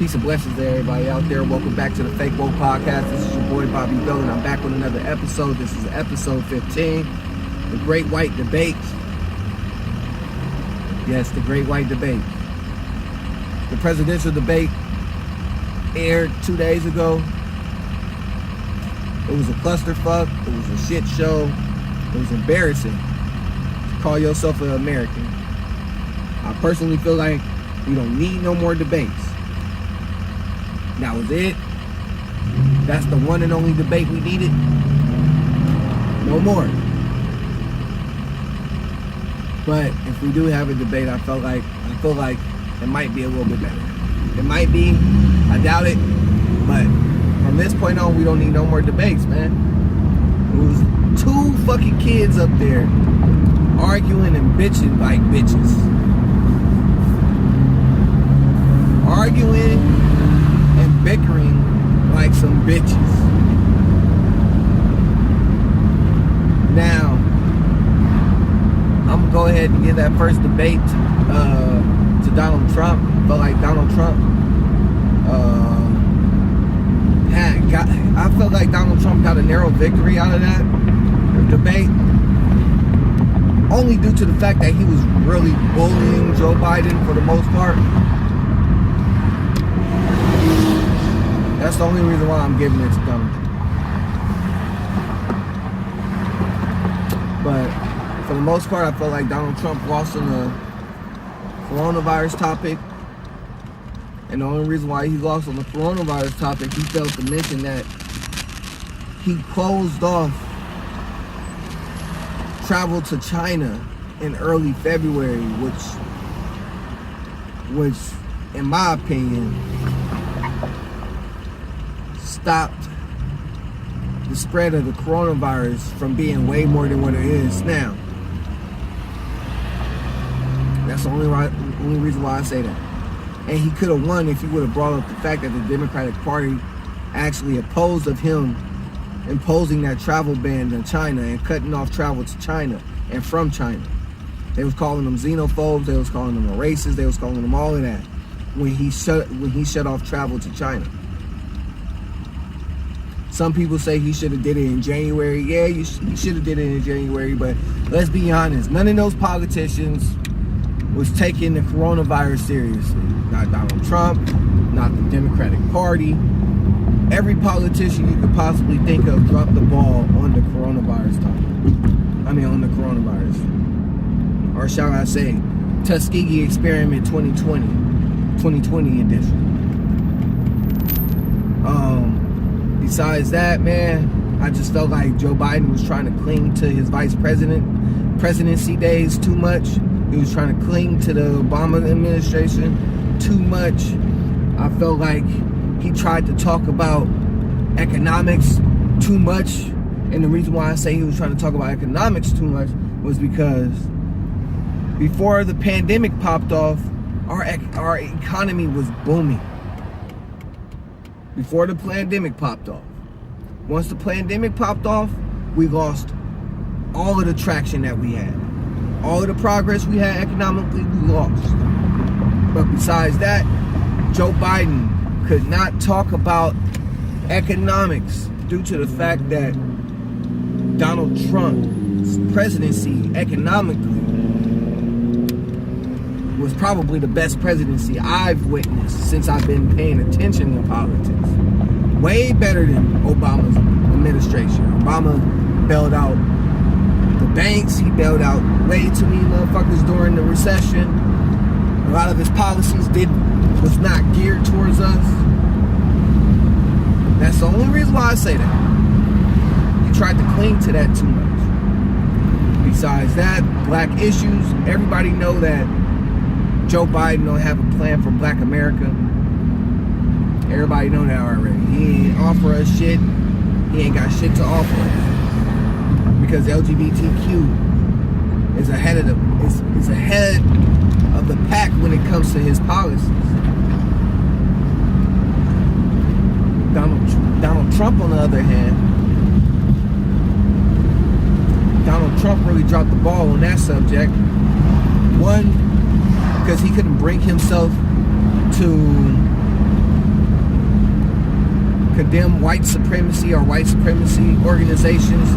Peace and blessings to everybody out there. Welcome back to the Fake Woke Podcast. This is your boy Bobby Bill, and I'm back with another episode. This is episode 15, The Great White Debate. Yes, The Great White Debate. The presidential debate aired 2 days ago. It was a clusterfuck. It was a shit show. It was embarrassing to call yourself an American. I personally feel like we don't need no more debates. That was it. That's the one and only debate we needed. No more. But if we do have a debate, I feel like it might be a little bit better. It might be. I doubt it. But from this point on, we don't need no more debates, man. It was two fucking kids up there arguing and bitching like bitches. Arguing and bickering like some bitches. Now, I'm gonna go ahead and give that first debate to Donald Trump. I felt like Donald Trump got a narrow victory out of that debate, only due to the fact that he was really bullying Joe Biden for the most part. That's the only reason why I'm giving it to Donald Trump. But for the most part, I felt like Donald Trump lost on the coronavirus topic. And the only reason why he lost on the coronavirus topic, he failed to mention that he closed off travel to China in early February, which in my opinion, stopped the spread of the coronavirus from being way more than what it is now. That's the only reason why I say that. And he could have won if he would have brought up the fact that the Democratic Party actually opposed of him imposing that travel ban in China and cutting off travel to China and from China. They was calling them xenophobes, they was calling them racist, they was calling them all of that when he shut off travel to China. Some people say he should have did it in January. Yeah, he should have did it in January, but let's be honest, none of those politicians was taking the coronavirus seriously. Not Donald Trump, not the Democratic Party. Every politician you could possibly think of dropped the ball on the coronavirus topic. On the coronavirus. Or shall I say, Tuskegee Experiment 2020 edition. Besides that, man, I just felt like Joe Biden was trying to cling to his presidency days too much. He was trying to cling to the Obama administration too much. I felt like he tried to talk about economics too much. And the reason why I say he was trying to talk about economics too much was because before the pandemic popped off, our economy was booming. Before the pandemic popped off. Once the pandemic popped off, we lost all of the traction that we had. All of the progress we had economically, we lost. But besides that, Joe Biden could not talk about economics due to the fact that Donald Trump's presidency economically was probably the best presidency I've witnessed since I've been paying attention to politics. Way better than Obama's administration. Obama bailed out the banks, he bailed out way too many motherfuckers during the recession. A lot of his policies was not geared towards us. That's the only reason why I say that. He tried to cling to that too much. Besides that, black issues, everybody know that Joe Biden don't have a plan for black America. Everybody know that already. He ain't offer us shit. He ain't got shit to offer us. Because LGBTQ is ahead of the pack when it comes to his policies. Donald Trump, on the other hand, Donald Trump really dropped the ball on that subject. One, because he couldn't bring himself to condemn white supremacy or white supremacy organizations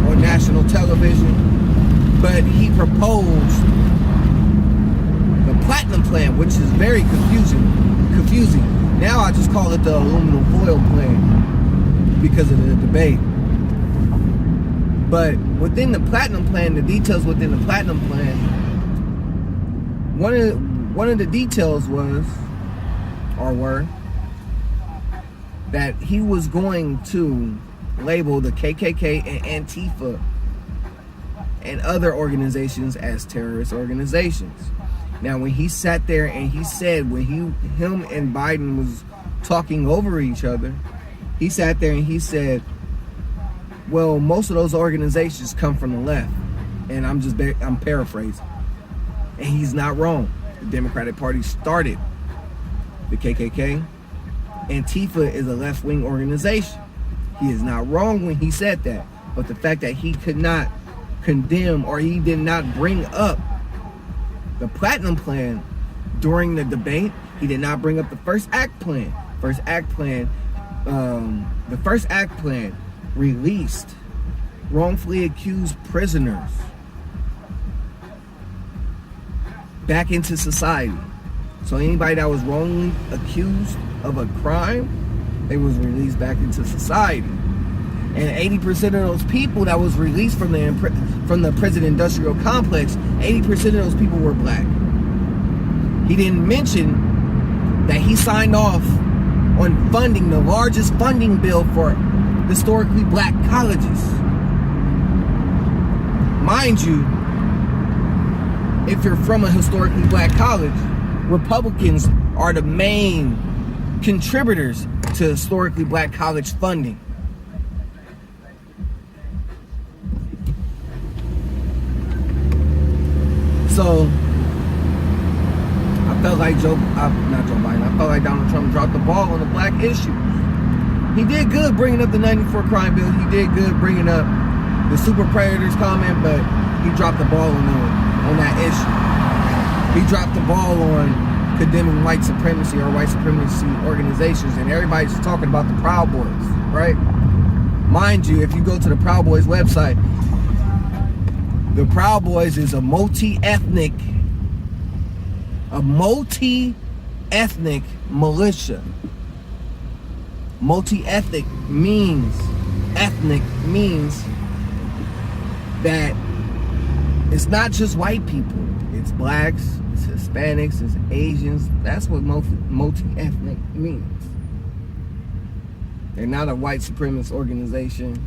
on national television, but he proposed the Platinum Plan, which is very confusing. Now I just call it the aluminum foil plan because of the debate. But within the Platinum Plan, the details within the Platinum Plan, one of the details were that he was going to label the KKK and Antifa and other organizations as terrorist organizations. Now, when he sat there and he said, when him and Biden was talking over each other, he sat there and he said, well, most of those organizations come from the left. And I'm paraphrasing. And he's not wrong. The Democratic Party started the KKK. Antifa is a left-wing organization. He is not wrong when he said that. But the fact that he could not condemn, or he did not bring up the Platinum Plan during the debate, he did not bring up the First Act Plan. The First Act Plan released wrongfully accused prisoners back into society. So anybody that was wrongly accused of a crime, they was released back into society. And 80% of those people that was released from the prison industrial complex, 80% of those people were black. He didn't mention that he signed off on funding the largest funding bill for historically black colleges. Mind you, if you're from a historically black college, Republicans are the main contributors to historically black college funding. So I felt like I felt like Donald Trump dropped the ball on the black issue. He did good bringing up the 94 crime bill. He did good bringing up the super predators comment, but he dropped the ball on that issue. He dropped the ball on condemning white supremacy or white supremacy organizations, and everybody's talking about the Proud Boys, right? Mind you, if you go to the Proud Boys website, the Proud Boys is a multi-ethnic militia. Multi-ethnic means that it's not just white people. It's blacks, it's Hispanics, it's Asians. That's what multi-ethnic means. They're not a white supremacist organization.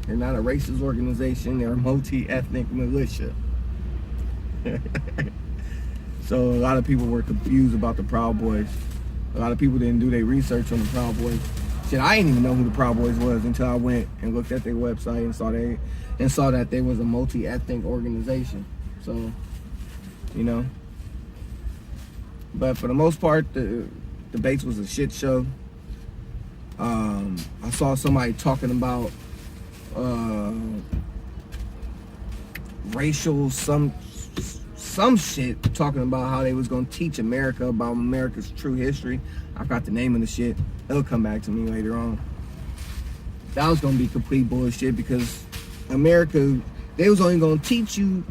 They're not a racist organization. They're a multi-ethnic militia. So a lot of people were confused about the Proud Boys. A lot of people didn't do their research on the Proud Boys. Shit, I didn't even know who the Proud Boys was until I went and looked at their website and saw that they was a multi-ethnic organization. So, you know. But for the most part, the debates was a shit show. I saw somebody talking about racial some shit, talking about how they was gonna teach America about America's true history. I forgot the name of the shit. It'll come back to me later on. That was gonna be complete bullshit, because America, they was only gonna teach you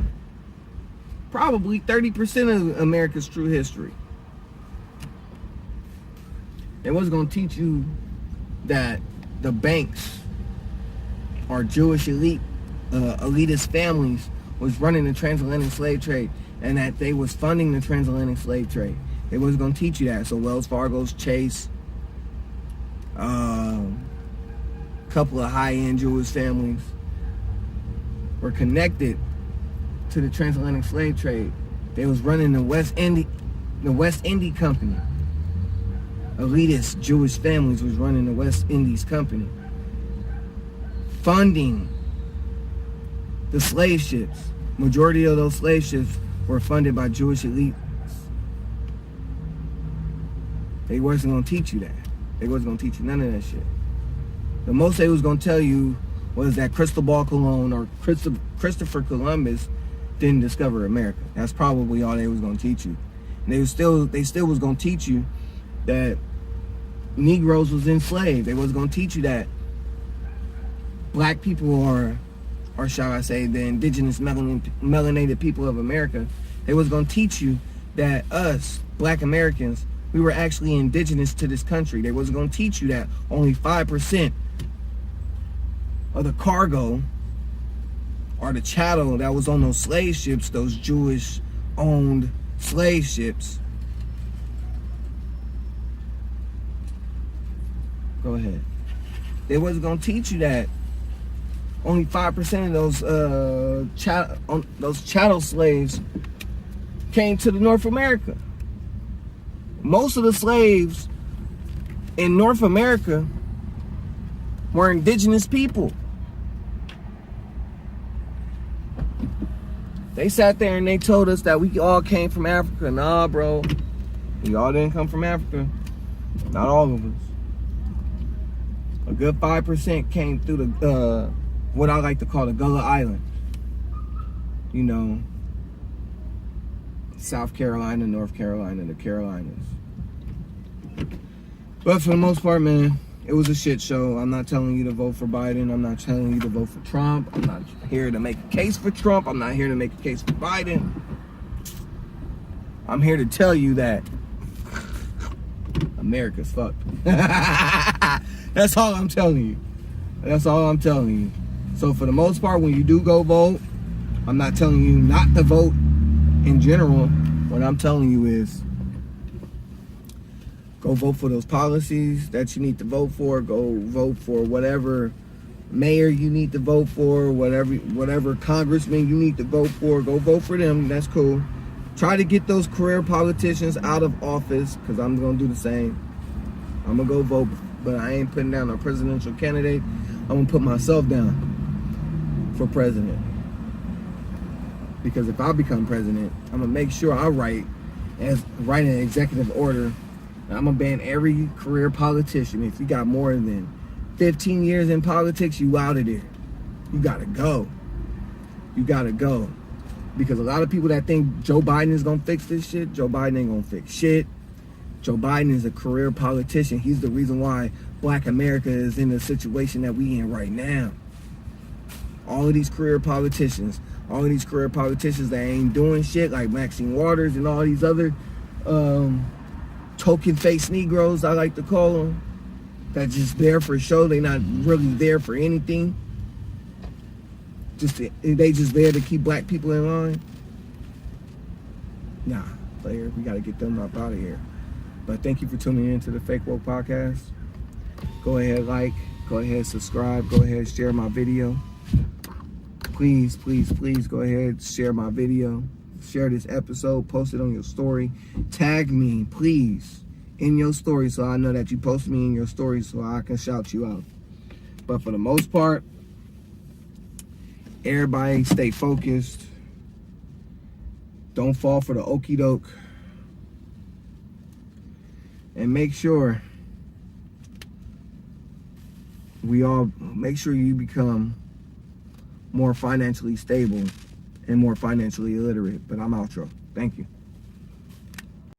probably 30% of America's true history. They wasn't gonna teach you that the banks or Jewish elitist families was running the transatlantic slave trade, and that they was funding the transatlantic slave trade. They wasn't going to teach you that. So Wells Fargo's, Chase, couple of high-end Jewish families were connected to the transatlantic slave trade. They was running the West India Company. Elitist Jewish families was running the West Indies Company, funding the slave ships. Majority of those slave ships were funded by Jewish elites. They wasn't going to teach you that. They wasn't going to teach you none of that shit. The most they was going to tell you was that Cristobal Colon or Christopher Columbus didn't discover America. That's probably all they was going to teach you. And they still was going to teach you that Negroes was enslaved. They was gonna teach you that black people are, or shall I say, the indigenous melanated people of America, they was gonna teach you that us, black Americans, we were actually indigenous to this country. They was gonna teach you that only 5% of the cargo or the chattel that was on those slave ships, those Jewish-owned slave ships. Go ahead. They wasn't gonna teach you that only 5% of those chattel slaves came to the North America. Most of the slaves in North America were indigenous people. They sat there and they told us that we all came from Africa. Nah, bro. We all didn't come from Africa. Not all of us. A good 5% came through the, what I like to call the Gullah Islands. You know, South Carolina, North Carolina, the Carolinas. But for the most part, man, it was a shit show. I'm not telling you to vote for Biden. I'm not telling you to vote for Trump. I'm not here to make a case for Trump. I'm not here to make a case for Biden. I'm here to tell you that America's fucked. That's all I'm telling you. That's all I'm telling you. So for the most part, when you do go vote, I'm not telling you not to vote in general. What I'm telling you is go vote for those policies that you need to vote for. Go vote for whatever mayor you need to vote for, whatever congressman you need to vote for. Go vote for them. That's cool. Try to get those career politicians out of office, because I'm going to do the same. I'm going to go vote, but I ain't putting down a presidential candidate. I'm going to put myself down for president. Because if I become president, I'm going to make sure I write an executive order. I'm going to ban every career politician. If you got more than 15 years in politics, you out of there. You got to go. You got to go. Because a lot of people that think Joe Biden is going to fix this shit, Joe Biden ain't going to fix shit. Joe Biden is a career politician. He's the reason why black America is in the situation that we in right now. All of these career politicians that ain't doing shit, like Maxine Waters and all these other token-faced Negroes, I like to call them, that just there for show. They not really there for anything. They just there to keep black people in line. Nah, player, we gotta get them up out of here. But thank you for tuning in to the Fake Woke Podcast. Go ahead, go ahead, subscribe, go ahead, share my video. Please, please, please go ahead, share my video. Share this episode, post it on your story. Tag me, please, in your story so I know that you posted me in your story so I can shout you out. But for the most part, everybody stay focused. Don't fall for the okie doke. And make sure you become more financially stable and more financially illiterate. But I'm outro. Thank you.